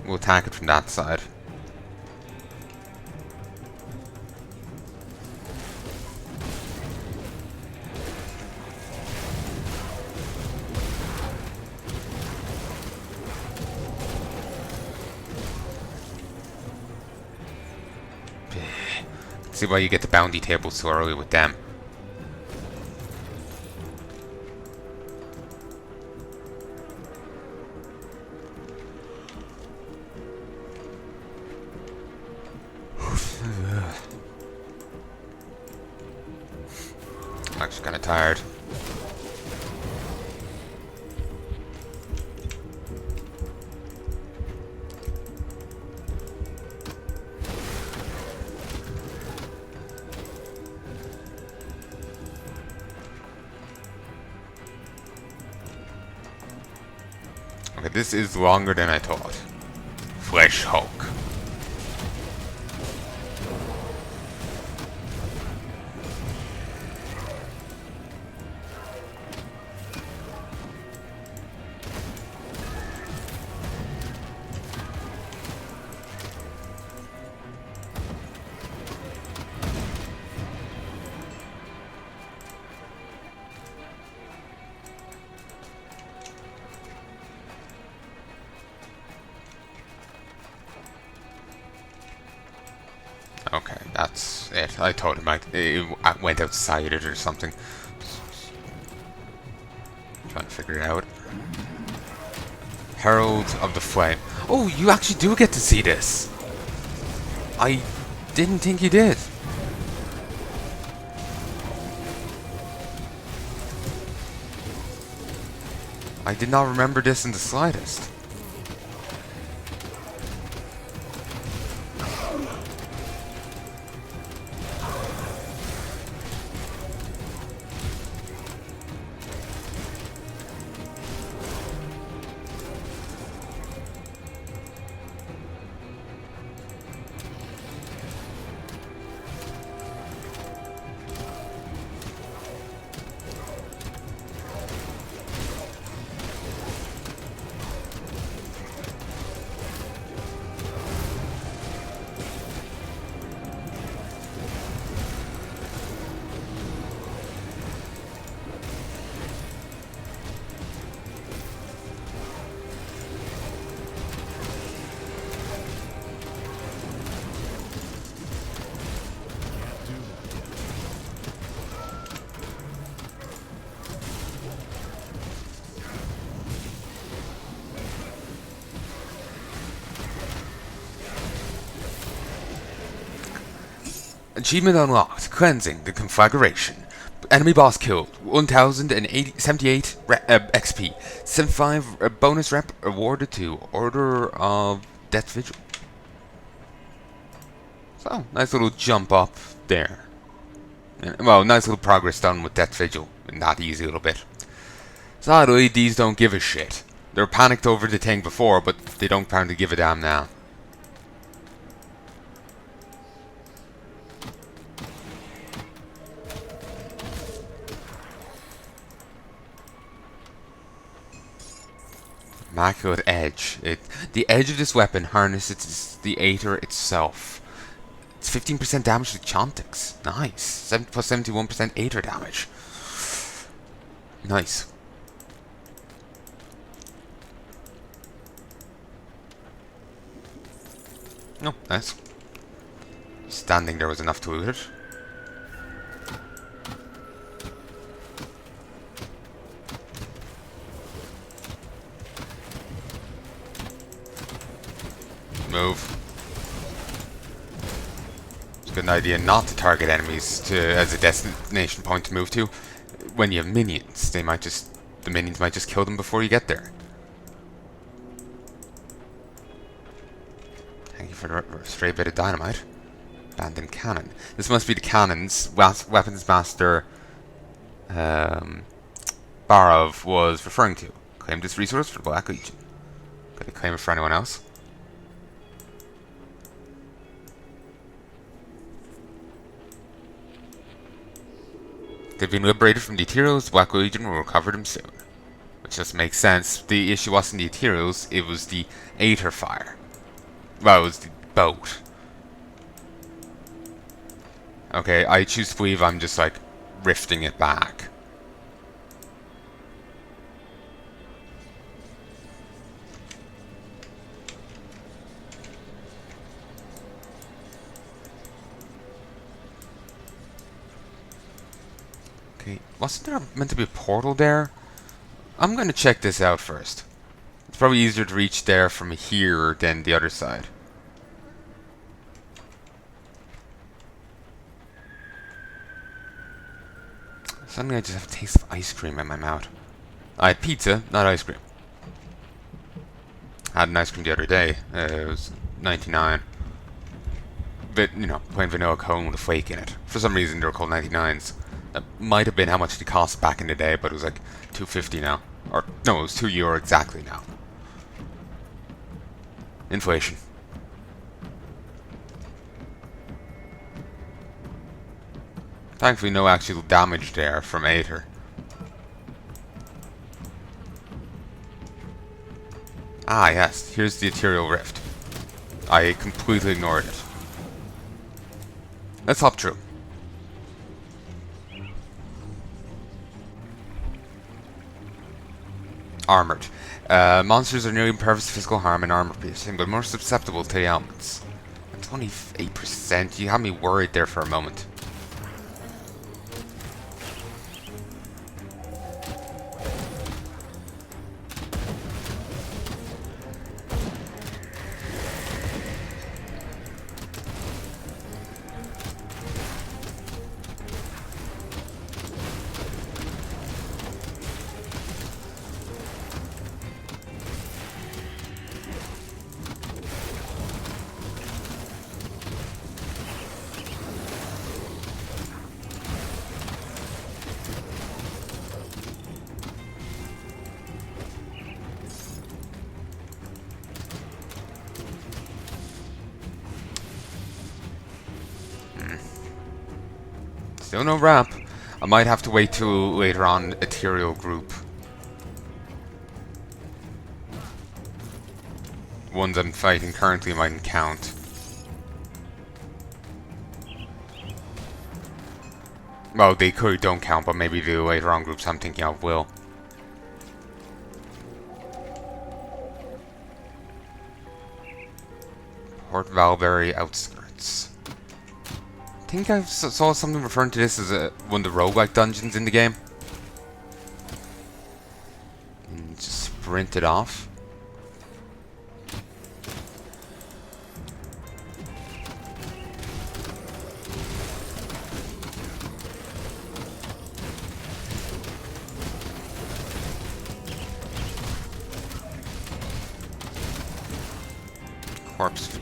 We'll attack it from that side. See why you get the bounty table so early with them. I'm actually kind of tired. Okay, this is longer than I thought. Flesh Hulk. Okay, that's it. I thought it went outside it or something. Trying to figure it out. Herald of the Flame. Oh, you actually do get to see this. I didn't think you did. I did not remember this in the slightest. Achievement unlocked. Cleansing the conflagration. Enemy boss killed. 1078 XP. 75 bonus rep awarded to Order of Death Vigil. So, nice little jump up there. Well, nice little progress done with Death Vigil in that easy little bit. Sadly, these don't give a shit. They're panicked over the thing before, but they don't apparently give a damn now. Immaculate Edge. The edge of this weapon harnesses the Aether itself. It's 15% damage to Chantix. Nice. Plus 71% Aether damage. Nice. Oh, nice. Standing there was enough to loot it. Move. It's a good idea not to target enemies as a destination point to move to. When you have minions, the minions might just kill them before you get there. Thank you for the stray bit of dynamite. Abandoned cannon. This must be the cannons weapons master Barov was referring to. Claim this resource for the Black Legion. Could I claim it for anyone else? They've been liberated from the Ethereals. The Black Legion will recover them soon. Which just makes sense. The issue wasn't the Ethereals, it was the Aether Fire. Well, it was the boat. Okay, I choose to believe I'm just, like, rifting it back. Okay, wasn't there meant to be a portal there? I'm gonna check this out first. It's probably easier to reach there from here than the other side. Suddenly I just have a taste of ice cream in my mouth. I had pizza, not ice cream. I had an ice cream the other day. It was 99. But, you know, plain vanilla cone with a flake in it. For some reason they were called 99s. That might have been how much they cost back in the day, but it was like $2.50 now. Or, no, it was €2 exactly now. Inflation. Thankfully no actual damage there from Aether. Ah yes, here's the Ethereal Rift. I completely ignored it. Let's hop through. Armored. Monsters are nearly impervious to physical harm and armor piercing, but more susceptible to the elements. That's only 8%. You had me worried there for a moment. Still no ramp. I might have to wait till later on Ethereal group. Ones I'm fighting currently mightn't count. Well, they could don't count, but maybe the later on groups I'm thinking of will. Port Valbury Outskirts. I think I saw something referring to this as one of the roguelike dungeons in the game. And just sprint it off. Corpse feed.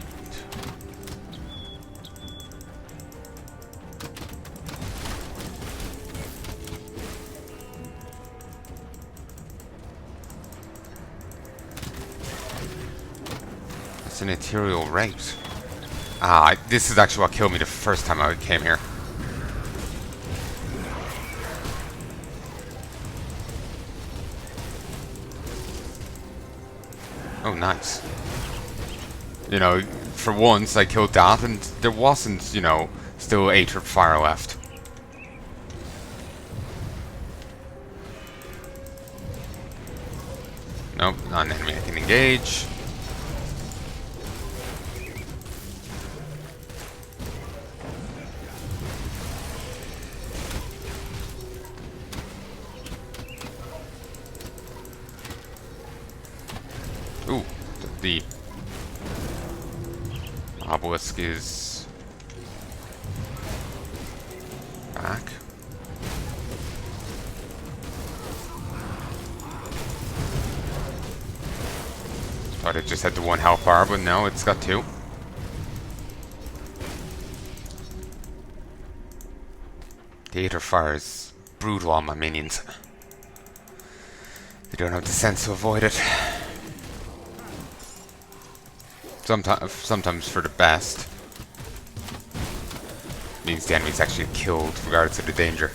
It's an ethereal rate. Ah, this is actually what killed me the first time I came here. Oh, nice. You know, for once I killed that and there wasn't, you know, still 8 fire left. Nope, not an enemy I can engage. Ooh, the obelisk is back. Thought it just had the one health bar, but no, it's got 2. The Aether fire is brutal on my minions. They don't have the sense to avoid it. Sometimes for the best. Means the enemy's actually killed regardless of the danger.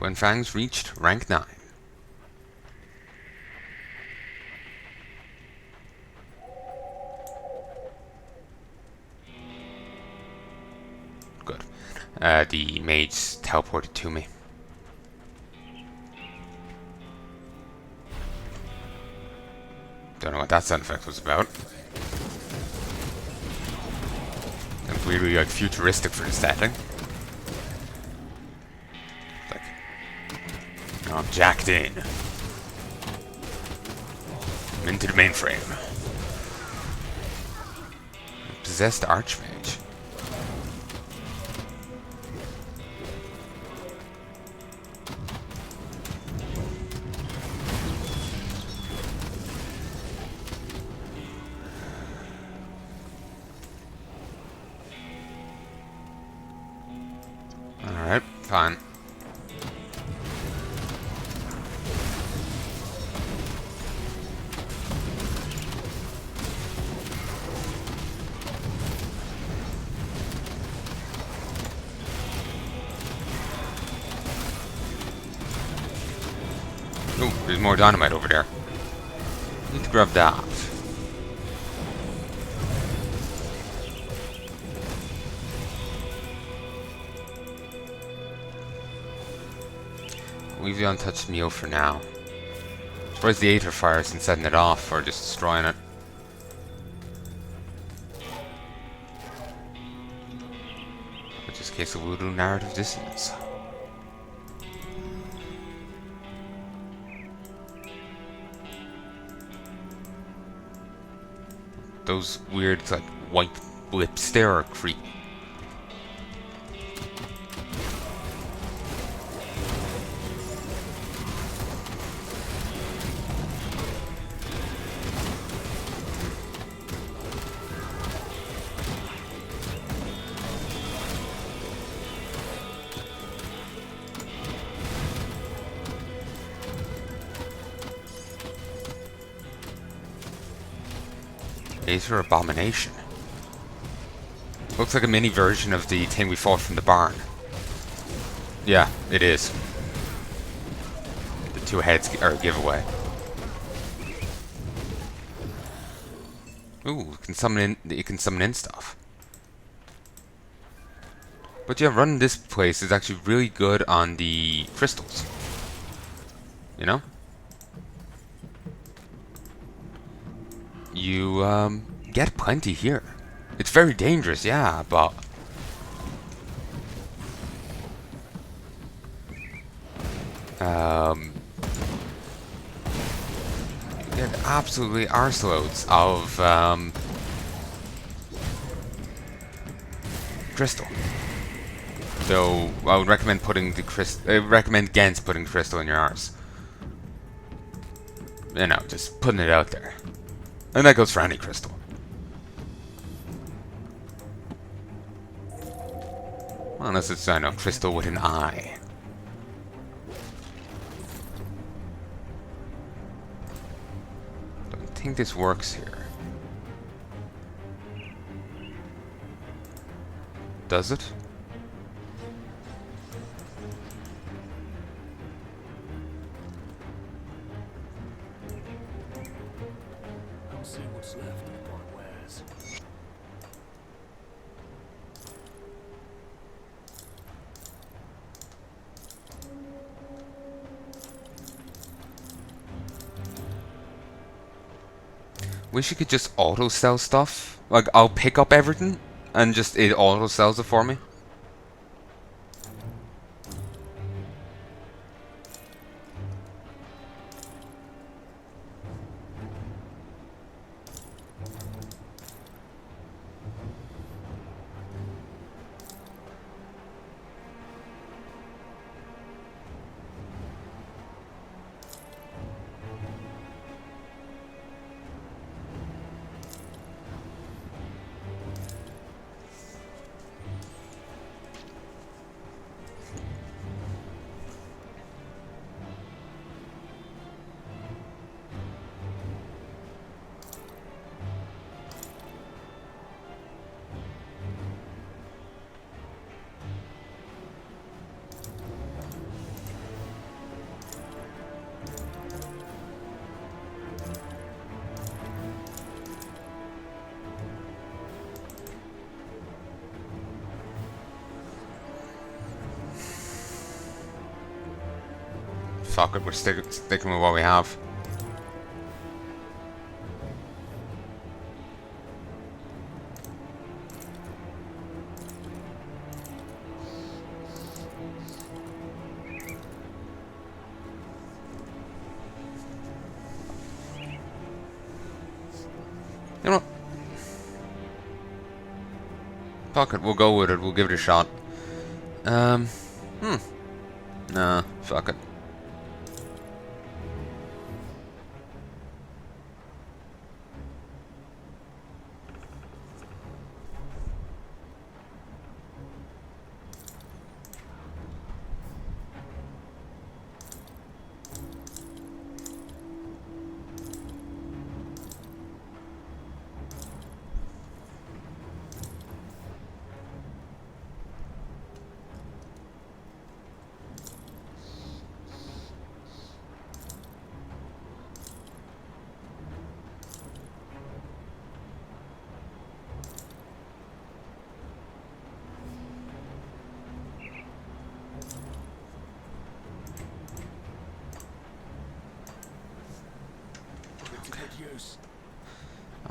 when Fangs reached rank 9. Good. The mage teleported to me. Don't know what that sound effect was about. It's weirdly like futuristic for the setting. Like, oh, I'm jacked in. I'm into the mainframe. Possessed Archmage. Alright, fine. Ooh, there's more dynamite over there. Need to grab that. Leave the untouched meal for now. Surprised the Aether fire isn't setting it off or just destroying it. Which is a case of voodoo narrative dissonance. Those weird, like, white blips there are creepy. Aether Abomination. Looks like a mini version of the thing we fought from the barn. Yeah, it is. The two heads are a giveaway. Ooh, it can summon in stuff. But yeah, running this place is actually really good on the crystals. You know? You get plenty here. It's very dangerous, yeah, but you get absolutely arseloads of crystal. So I would recommend recommend against putting crystal in your arse. You know, just putting it out there. And that goes for any crystal. Unless it's, I know, crystal with an eye. Don't think this works here. Does it? See what's left of my wares. Wish you could just auto sell stuff. Like, I'll pick up everything and just it auto sells it for me. fuck it, we're sticking with what we have. You know what? Fuck it, we'll go with it. We'll give it a shot. Nah, fuck it.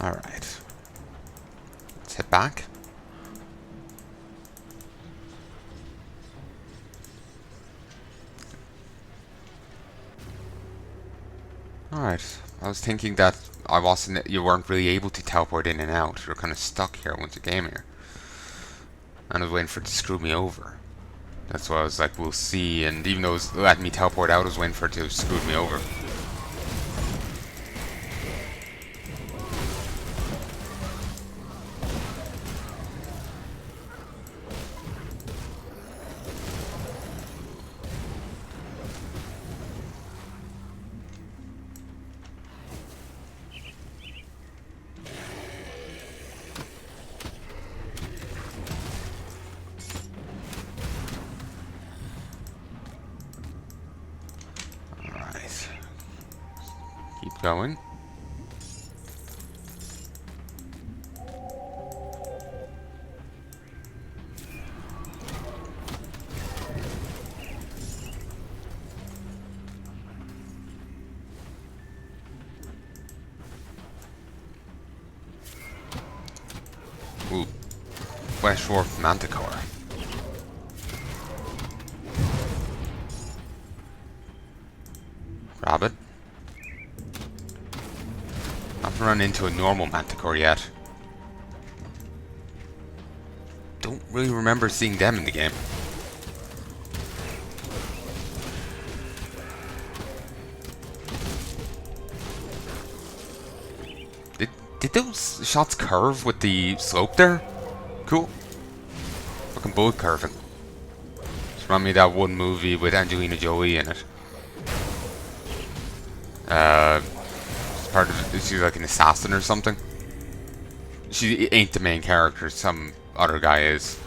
Alright. Let's head back. Alright. I was thinking that you weren't really able to teleport in and out. You're kind of stuck here once you came here. And I was waiting for it to screw me over. That's why I was like, we'll see. And even though it was letting me teleport out, I was waiting for it to screw me over. Keep going. Ooh. West Shore Manticore. Grab it. I haven't run into a normal Manticore yet. Don't really remember seeing them in the game. Did those shots curve with the slope there? Cool. Fucking bullet curving. Just remind me of that one movie with Angelina Jolie in it. Part of it, she's like an assassin or something. She ain't the main character, some other guy is.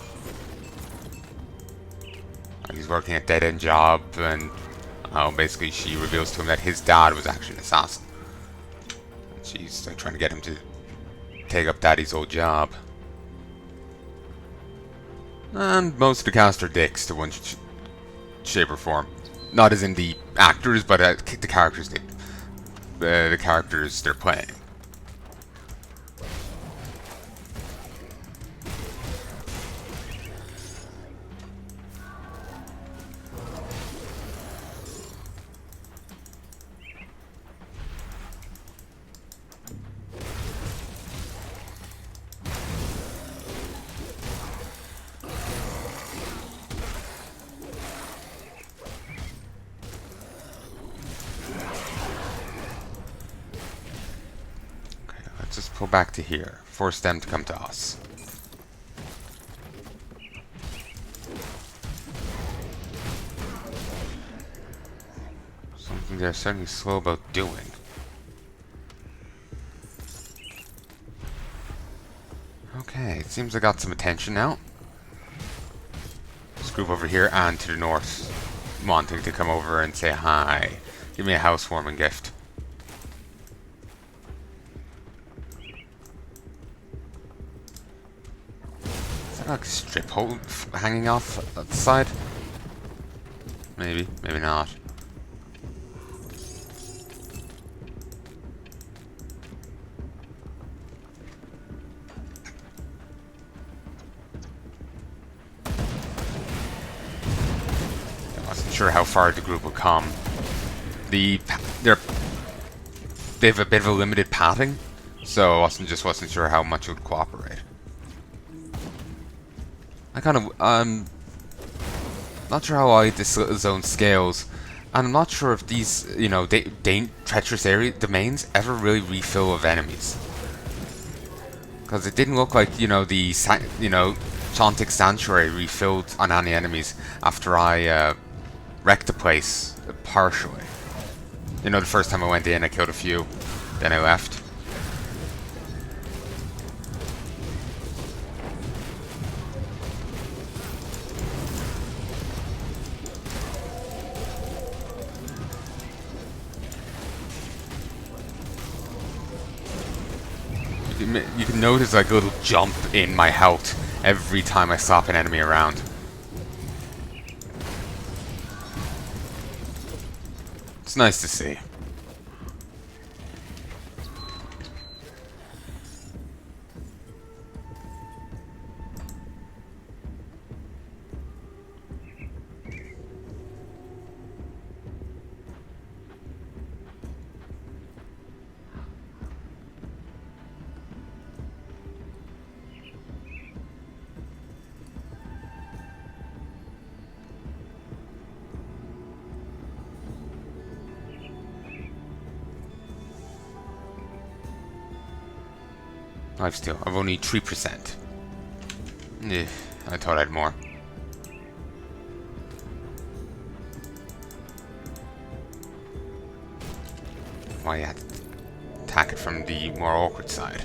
He's working a dead-end job, and basically she reveals to him that his dad was actually an assassin. And she's like trying to get him to take up daddy's old job. And most of the cast are dicks to one shape or form. Not as in the actors, but the characters the characters they're playing. Just pull back to here. Force them to come to us. Something they're certainly slow about doing. Okay, it seems I got some attention now. This group over here and to the north wanting to come over and say hi. Give me a housewarming gift. Like a strip hole hanging off at the side? Maybe, maybe not. far the group will come. They have a bit of a limited padding, so I wasn't sure how much it would cooperate. I kind of not sure how wide this little zone scales, and I'm not sure if these treacherous area domains ever really refill with enemies, because it didn't look like the Chantic Sanctuary refilled on any enemies after I wrecked the place partially. The first time I went in, I killed a few, then I left. You can notice like a little jump in my health every time I slap an enemy around. It's nice to see. I've only 3%. I thought I had more. Why you had to attack it from the more awkward side.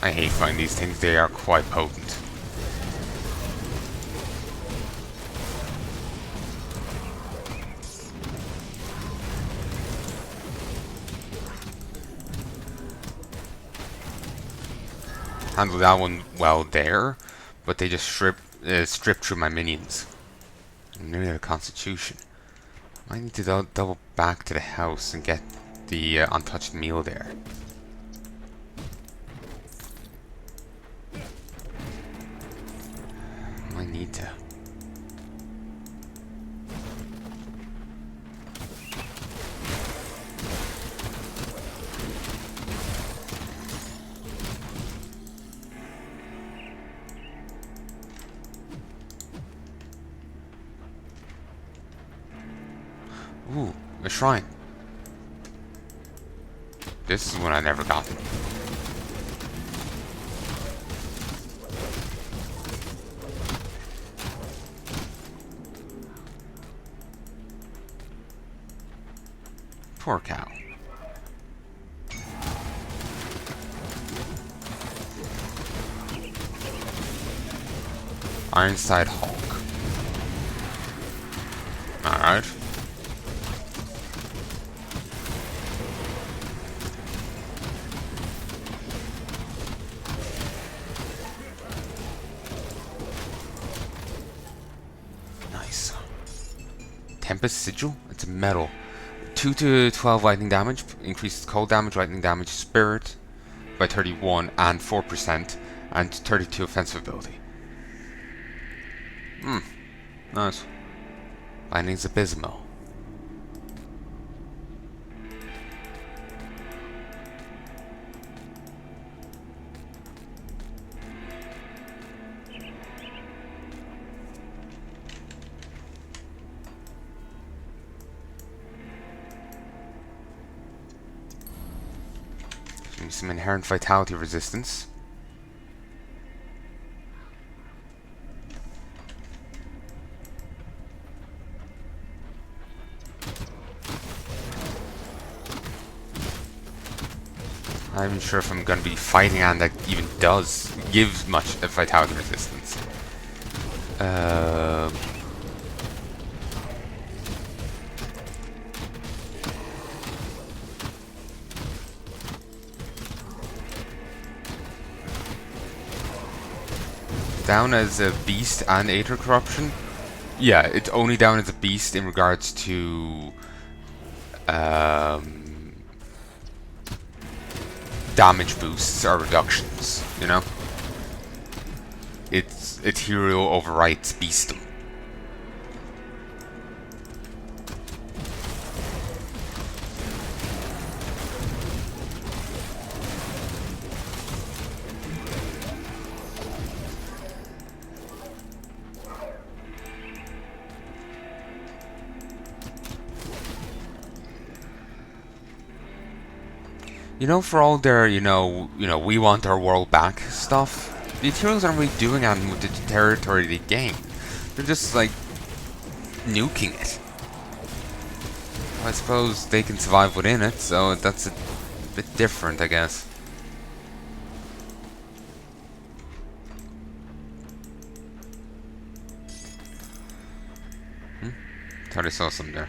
I hate finding these things, they are quite potent. Handled that one well there, but they just stripped through my minions. I'm nearly out of constitution. I need to double back to the house and get the untouched meal there. I need to. Ooh, a shrine. This is one I never got. Poor cow. Ironside Hulk. Alright. Nice. Tempest Sigil? It's a metal. 2 to 12 lightning damage, increases cold damage, lightning damage, spirit by 31 and 4%, and 32 offensive ability. Nice. Lightning's abysmal. Some inherent vitality resistance. I'm not sure if I'm going to be fighting and that even gives much vitality resistance. Down as a beast and Aether Corruption. Yeah, it's only down as a beast in regards to damage boosts or reductions, you know? It's hero overrides beastum. You know, for all their, we want our world back stuff, the Eternals aren't really doing anything with the territory they gain. They're just, like, nuking it. I suppose they can survive within it, so that's a bit different, I guess. Thought I saw some there.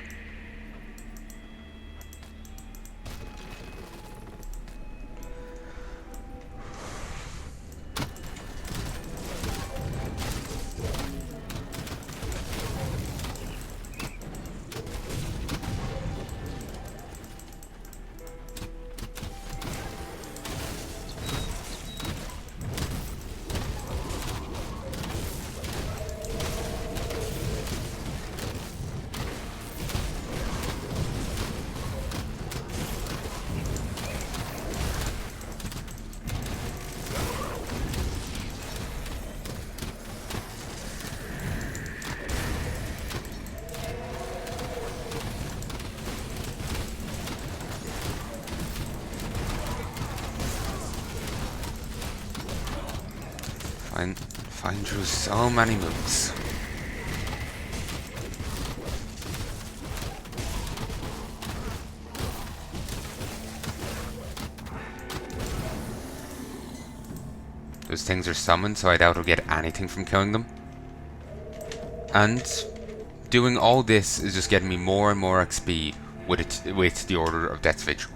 Fine drew so many moves. Those things are summoned, so I doubt I'll get anything from killing them. And doing all this is just getting me more and more XP with the Order of Death's Vigil.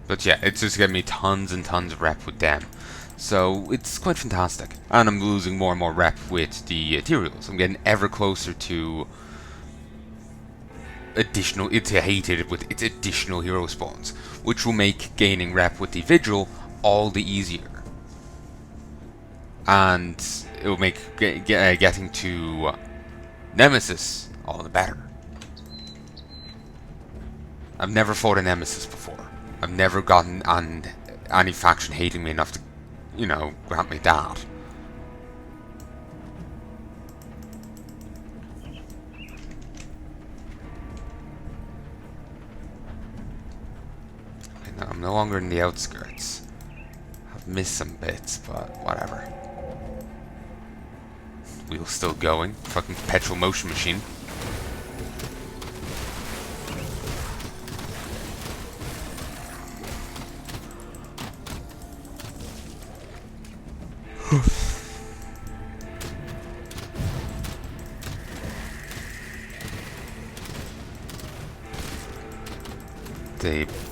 But yeah, it's just getting me tons and tons of rep with them. So it's quite fantastic. And I'm losing more and more rep with the Ethereals. I'm getting ever closer to additional, it's hated with its additional hero spawns, which will make gaining rep with the Vigil all the easier. And it will make getting to Nemesis all the better. I've never fought a Nemesis before. I've never gotten on any faction hating me enough to, grant me that. I'm no longer in the Outskirts. I've missed some bits, but whatever. Wheel's still going. Fucking perpetual motion machine.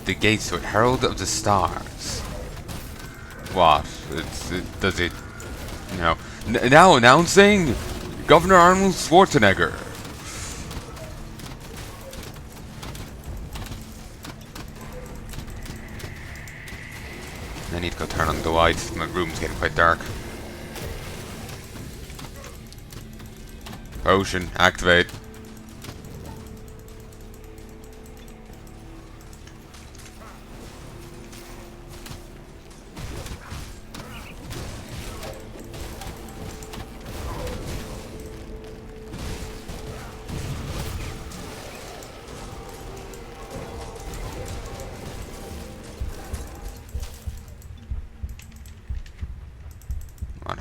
The gates to it. Herald of the Stars. What? Does it, now announcing Governor Arnold Schwarzenegger. I need to go turn on the lights. My room's getting quite dark. Potion, activate.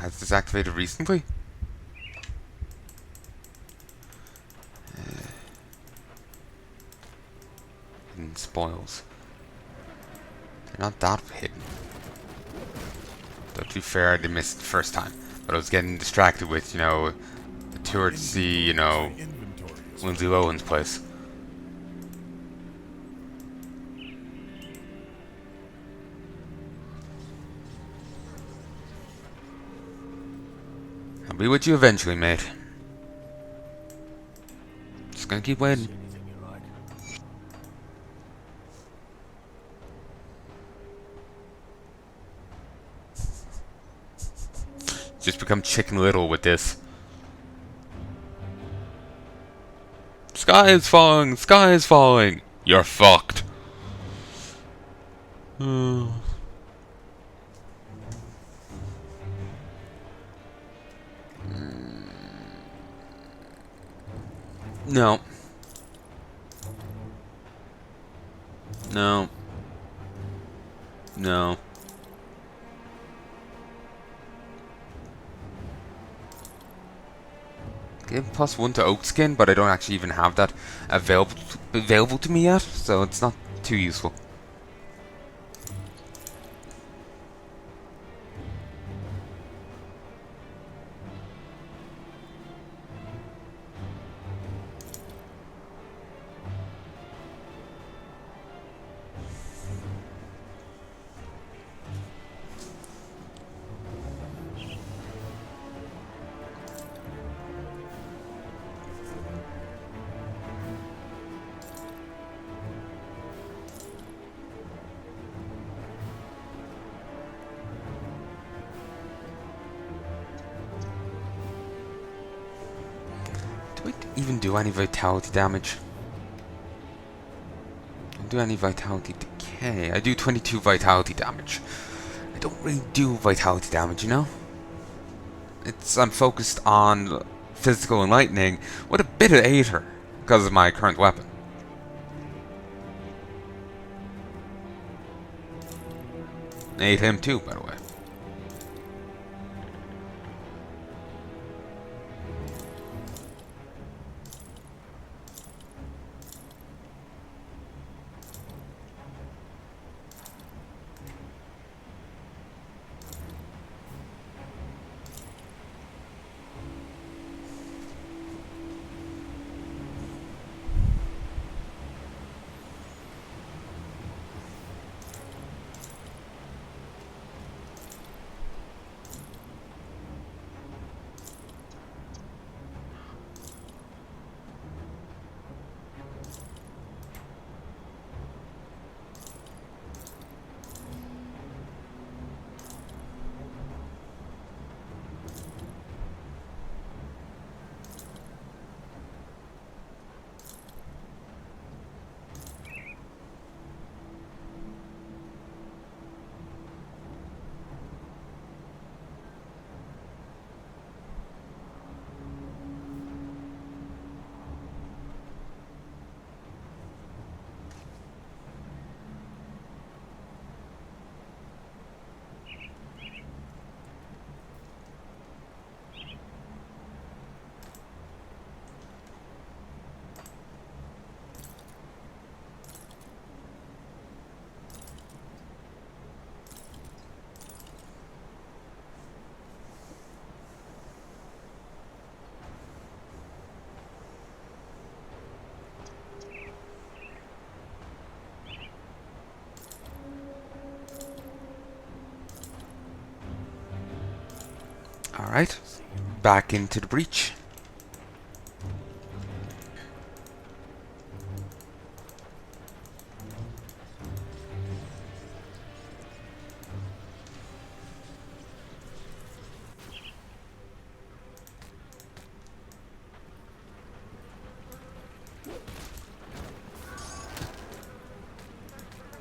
has this activated recently? Hidden spoils. They're not that hidden. Though to be fair, I did miss it the first time. But I was getting distracted with, you know, the tour to see, you know, Lindsay Lohan's place. I'll be with you eventually, mate. Just gonna keep waiting. Anything you like. Just become Chicken Little with this. Sky is falling! Sky is falling! You're fucked. No. No. No. Give +1 to Oak Skin, but I don't actually even have that available to me yet, so it's not too useful. Do I even do any vitality damage? I don't do any vitality decay. I do 22 vitality damage. I don't really do vitality damage, you know? I'm focused on physical and lightning with a bit of Aether because of my current weapon. Ate him too, by the way. Alright, back into the breach.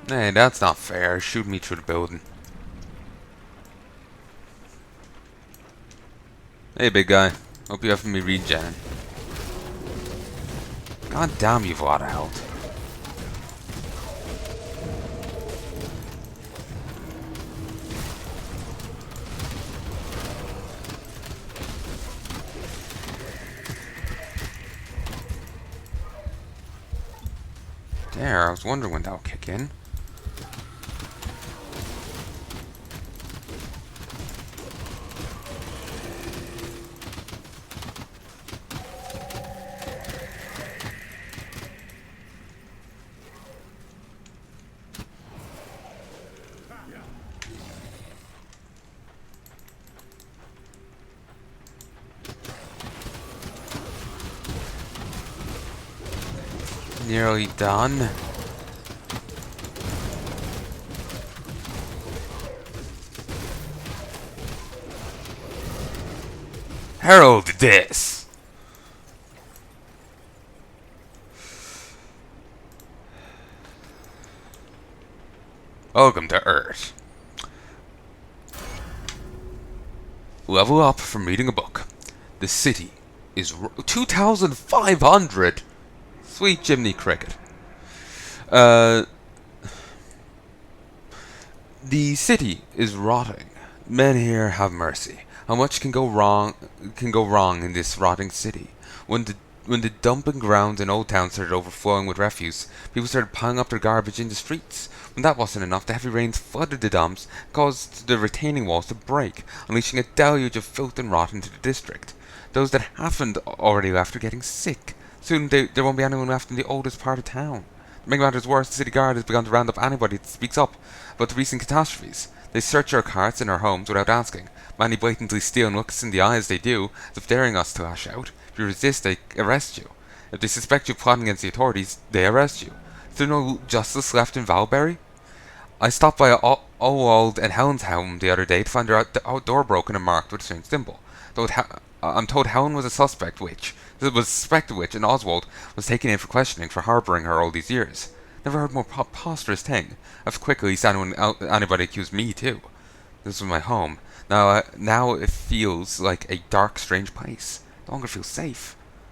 Hey, that's not fair. Shoot me through the building. Hey, big guy. Hope you have me regen. God damn, you've a lot of health. There, I was wondering when that would kick in. Nearly done. Herald this! Welcome to Earth. Level up from reading a book. The city is 2,500! Sweet Jiminy Cricket. The city is rotting. Men here have mercy. How much can go wrong in this rotting city? When the dumping grounds in Old Town started overflowing with refuse, people started piling up their garbage in the streets. When that wasn't enough, the heavy rains flooded the dumps, caused the retaining walls to break, unleashing a deluge of filth and rot into the district. Those that haven't already left are getting sick. Soon there won't be anyone left in the oldest part of town. To make matters worse, the city guard has begun to round up anybody that speaks up about the recent catastrophes. They search our carts and our homes without asking. Many blatantly steal and look us in the eyes they do, as if daring us to lash out. If you resist, they arrest you. If they suspect you plotting against the authorities, they arrest you. Is there no justice left in Valbury? I stopped by Old and Helen's home the other day to find her outdoor broken and marked with a strange symbol. I'm told Helen was a suspected witch, and Oswald was taken in for questioning for harbouring her all these years. Never heard more preposterous thing. I've quickly seen anybody accuse me too. This was my home. Now it feels like a dark, strange place. No longer feels safe.